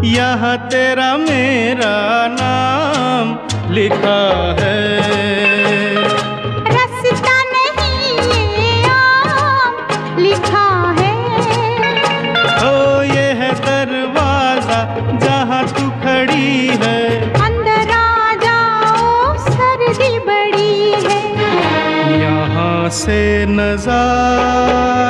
यहाँ तेरा मेरा नाम लिखा है। रास्ता नहीं ये आम लिखा है। ओ ये है दरवाजा जहाँ तू खड़ी है। अंदर आ जाओ सर्दी बड़ी है। यहाँ से नजारा